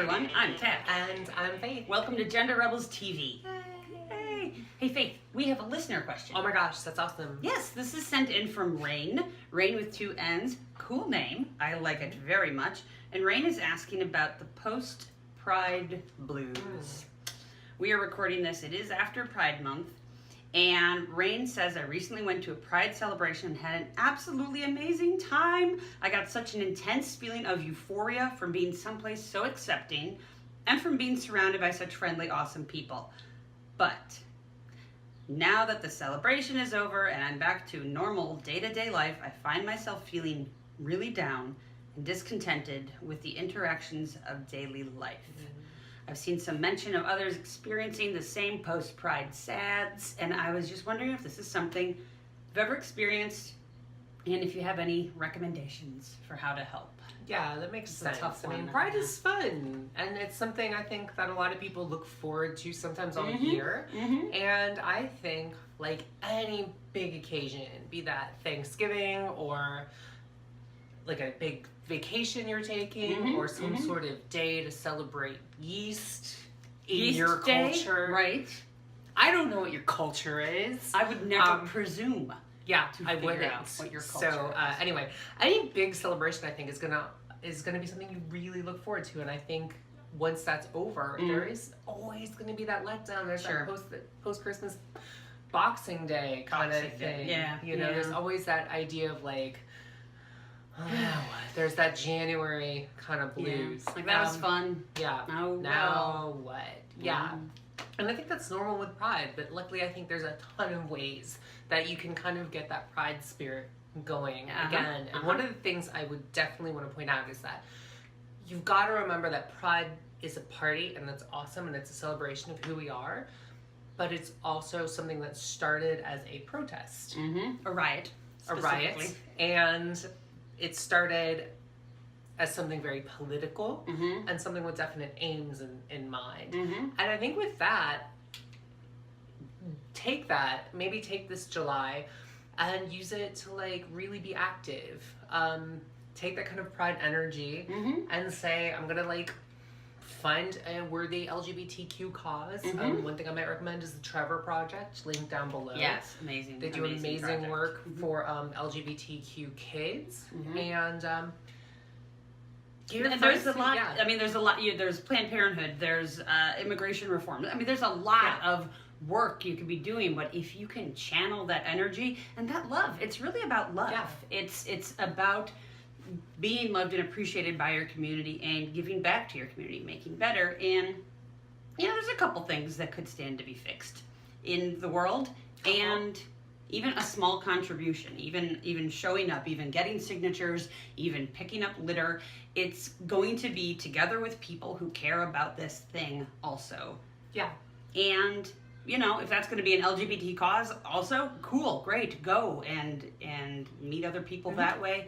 everyone. I'm Kat. And I'm Faith. Welcome to Gender Rebels TV. Hey. Hey, Faith, we have a listener question. Oh my gosh, that's awesome. Yes, this is sent in from Rainn. Rainn with 2 N's. Cool name. I like it very much. And Rainn is asking about the post-Pride blues. We are recording this. It is after Pride Month. And Rainn says, I recently went to a Pride celebration and had an absolutely amazing time. I got such an intense feeling of euphoria from being someplace so accepting and from being surrounded by such friendly, awesome people. But now that the celebration is over and I'm back to normal day-to-day life, I find myself feeling really down and discontented with the interactions of daily life. I've seen some mention of others experiencing the same post-Pride sads, and I was just wondering if this is something you've ever experienced, and if you have any recommendations for how to help. Yeah, that makes sense. Tough one. Pride is fun, and it's something I think that a lot of people look forward to sometimes all year. And I think, like any big occasion, be that Thanksgiving or like a big vacation you're taking or some sort of day to celebrate yeast in your culture. Right. I don't know what your culture is. I would never presume. Yeah, to I figure wouldn't. out what your culture So is. anyway, any big celebration I think is gonna be something you really look forward to, and I think once that's over, there is always gonna be that letdown. There's that post Christmas Boxing Day kind of thing. Yeah, you know, there's always that idea of like, there's that January kind of blues. Like that was fun. Yeah. Oh, now what? Yeah. And I think that's normal with Pride, but luckily I think there's a ton of ways that you can kind of get that Pride spirit going again. And one of the things I would definitely want to point out is that you've got to remember that Pride is a party, and that's awesome, and it's a celebration of who we are, but it's also something that started as a protest. A riot. A riot. And it started as something very political and something with definite aims in mind. And I think with that, take this July and use it to like really be active. Take that kind of Pride energy and say, I'm gonna like find a worthy LGBTQ cause. One thing I might recommend is the Trevor Project, link down below. Yes, amazing. They do amazing work for LGBTQ kids, and there's a lot. I mean, there's a lot. There's Planned Parenthood. There's immigration reform. I mean, there's a lot of work you could be doing. But if you can channel that energy and that love, it's really about love. It's about being loved and appreciated by your community and giving back to your community, making better. And there's a couple things that could stand to be fixed in the world, and even a small contribution, even showing up, even getting signatures, even picking up litter. It's going to be together with people who care about this thing also. Yeah. And if that's going to be an LGBT cause also, cool, great, go and meet other people that way.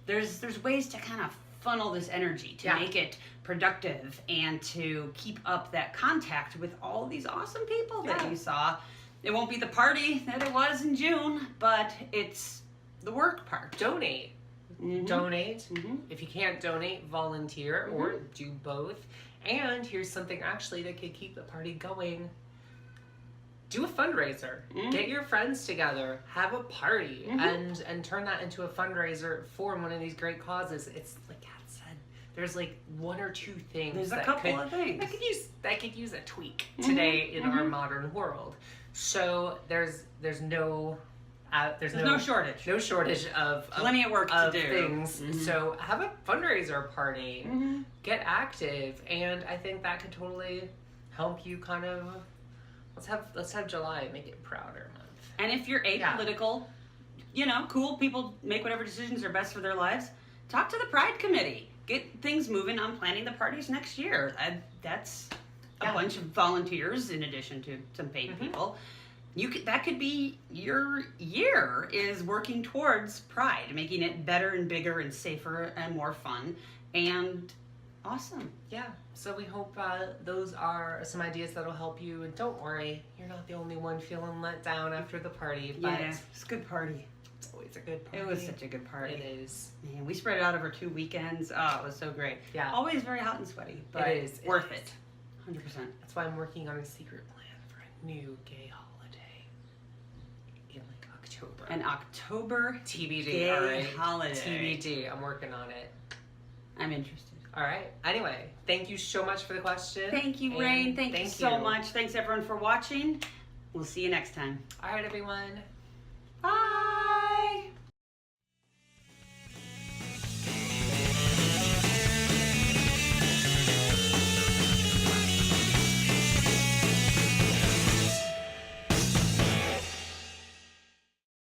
There's ways to kind of funnel this energy to make it productive and to keep up that contact with all these awesome people that you saw. It won't be the party that it was in June, but it's the work part. Donate. Donate. If you can't donate, volunteer or do both. And here's something actually that could keep the party going. Do a fundraiser. Get your friends together. Have a party and turn that into a fundraiser for one of these great causes. It's like Kat said, there's like one or two things. There's a couple of things that could use a tweak today in our modern world. So there's no shortage. No shortage of plenty of work to do. Things. So have a fundraiser party. Get active, and I think that could totally help you kind of. Let's have July make it prouder month. And if you're apolitical, cool, people make whatever decisions are best for their lives. Talk to the Pride Committee. Get things moving on planning the parties next year. That's a bunch of volunteers in addition to some paid people. That could be your year, is working towards Pride, making it better and bigger and safer and more fun and awesome. Yeah. So we hope those are some ideas that'll help you. And don't worry, you're not the only one feeling let down after the party. But it's a good party. It's always a good party. It was such a good party. It is. Man, we spread it out over 2 weekends. Oh, it was so great. Yeah. Always very hot and sweaty, but it is. worth it. 100%. That's why I'm working on a secret plan for a new gay holiday in like October. An October TBD. gay all right. holiday. TBD. I'm working on it. I'm interested. All right. Anyway, thank you so much for the question. Thank you, Rainn. Thank you so much. Thanks everyone for watching. We'll see you next time. All right, everyone. Bye.